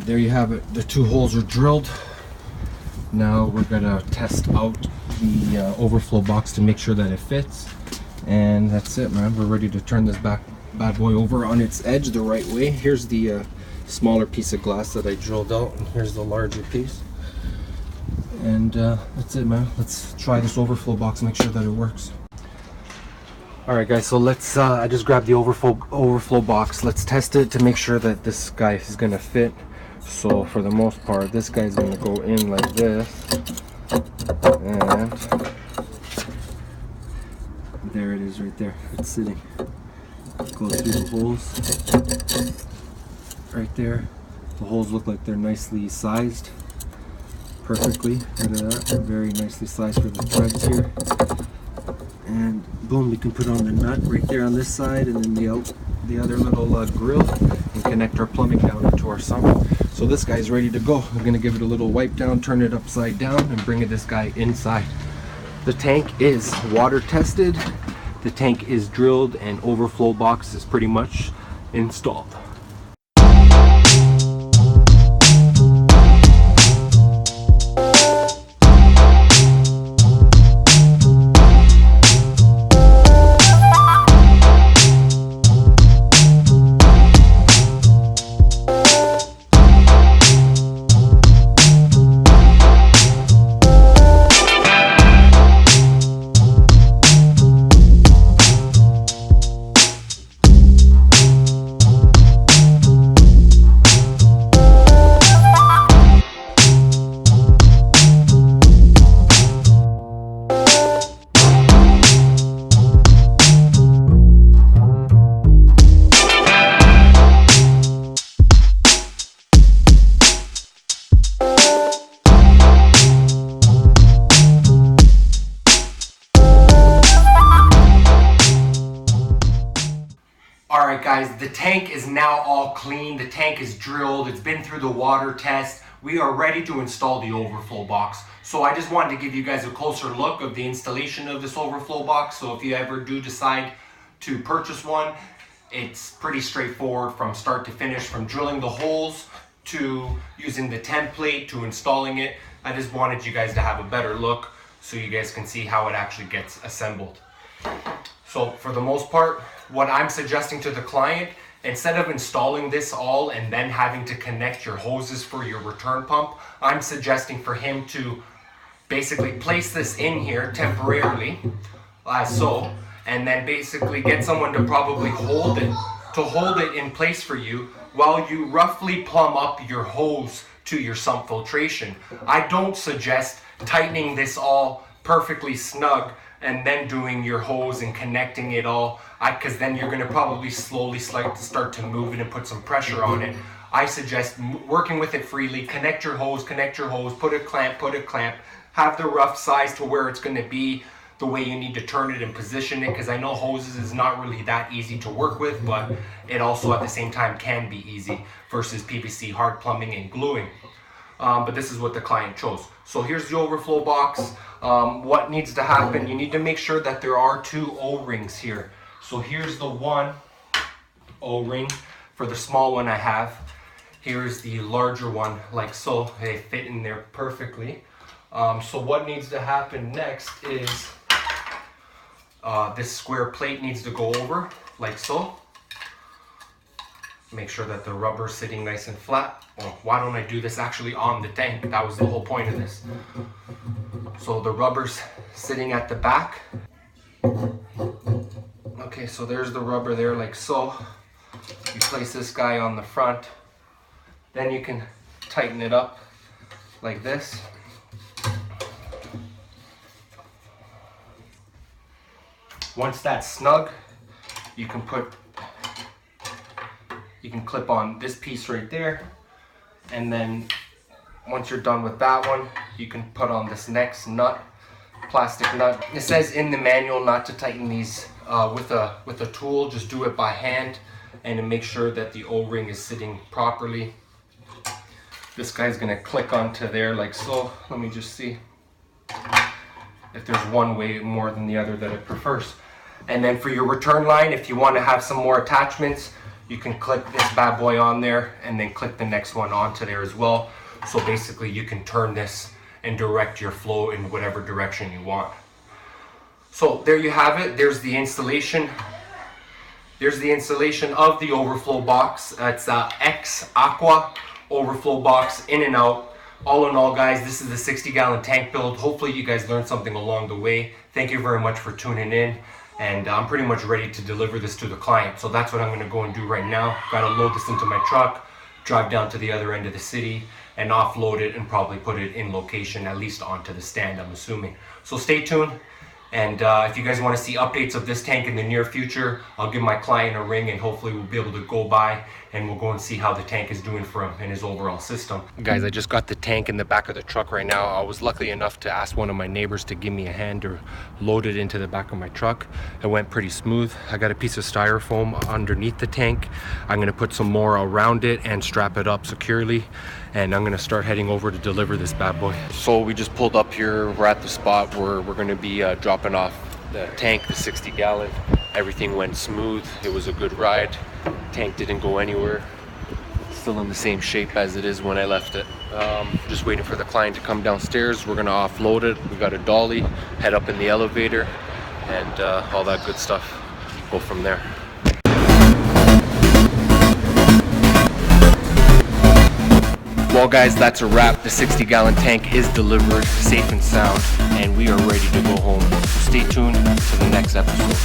there you have it. The 2 holes are drilled. Now we're gonna test out the overflow box to make sure that it fits. And that's it, man. We're ready to turn this bad boy over on its edge the right way. Here's the smaller piece of glass that I drilled out, and here's the larger piece. And that's it, man. Let's try this overflow box, make sure that it works. Alright guys, so let's I just grabbed the overflow box. Let's test it to make sure that this guy is gonna fit. So for the most part, this guy's gonna go in like this, and there it is right there. It's sitting. Go through the holes right there. The holes look like they're nicely sized, perfectly. Look at that, very nicely sized for the threads here. And boom, we can put on the nut right there on this side, and then the other little grill, and connect our plumbing down into our sump. So this guy's ready to go. I'm gonna give it a little wipe down, turn it upside down, and bring this guy inside. The tank is water tested, the tank is drilled, and overflow box is pretty much installed. Alright guys, the tank is now all clean. The tank is drilled. It's been through the water test. We are ready to install the overflow box. So I just wanted to give you guys a closer look of the installation of this overflow box. So if you ever do decide to purchase one, it's pretty straightforward from start to finish, from drilling the holes to using the template to installing it. I just wanted you guys to have a better look so you guys can see how it actually gets assembled. So for the most part, what I'm suggesting to the client, instead of installing this all and then having to connect your hoses for your return pump, I'm suggesting for him to basically place this in here temporarily, as so, and then basically get someone to probably hold it in place for you while you roughly plumb up your hose to your sump filtration. I don't suggest tightening this all perfectly snug and then doing your hose and connecting it all, because then you're going to probably slowly start to move it and put some pressure on it. I suggest working with it freely. Connect your hose, put a clamp, have the rough size to where it's going to be the way you need to turn it and position it, because I know hoses is not really that easy to work with, but it also at the same time can be easy versus PVC hard plumbing and gluing. But this is what the client chose. So here's the overflow box. What needs to happen, you need to make sure that there are 2 O-rings here. So here's the one O-ring for the small one I have. Here's the larger one, like so. They fit in there perfectly. So what needs to happen next is this square plate needs to go over, like so. Make sure that the rubber's sitting nice and flat. Well, why don't I do this actually on the tank? That was the whole point of this. So the rubber's sitting at the back. Okay, so there's the rubber there, like so. You place this guy on the front. Then you can tighten it up like this. Once that's snug, you can clip on this piece right there, and then once you're done with that one, you can put on this next nut, plastic nut. It says in the manual not to tighten these with a tool, just do it by hand and to make sure that the O-ring is sitting properly. This guy's gonna click onto there like so. Let me just see if there's one way more than the other that it prefers. And then for your return line, if you want to have some more attachments, you can click this bad boy on there and then click the next one onto there as well. So basically you can turn this and direct your flow in whatever direction you want. So there you have it. There's the installation. There's the installation of the overflow box. It's a X Aqua overflow box, in and out. All in all, guys, this is the 60-gallon tank build. Hopefully you guys learned something along the way. Thank you very much for tuning in. And I'm pretty much ready to deliver this to the client. So that's what I'm gonna go and do right now. Gotta load this into my truck, drive down to the other end of the city, and offload it and probably put it in location, at least onto the stand, I'm assuming. So stay tuned. And if you guys want to see updates of this tank in the near future, I'll give my client a ring and hopefully we'll be able to go by and we'll go and see how the tank is doing for him in his overall system. Guys, I just got the tank in the back of the truck right now. I was lucky enough to ask one of my neighbors to give me a hand to load it into the back of my truck. It went pretty smooth. I got a piece of styrofoam underneath the tank. I'm going to put some more around it and strap it up securely. And I'm gonna start heading over to deliver this bad boy. So we just pulled up here. We're at the spot where we're gonna be dropping off the tank, the 60-gallon. Everything went smooth. It was a good ride. Tank didn't go anywhere. Still in the same shape as it is when I left it. Just waiting for the client to come downstairs. We're gonna offload it. We got a dolly, head up in the elevator, and all that good stuff. Go from there. Well guys, that's a wrap. The 60-gallon tank is delivered safe and sound, and we are ready to go home. So stay tuned for the next episode.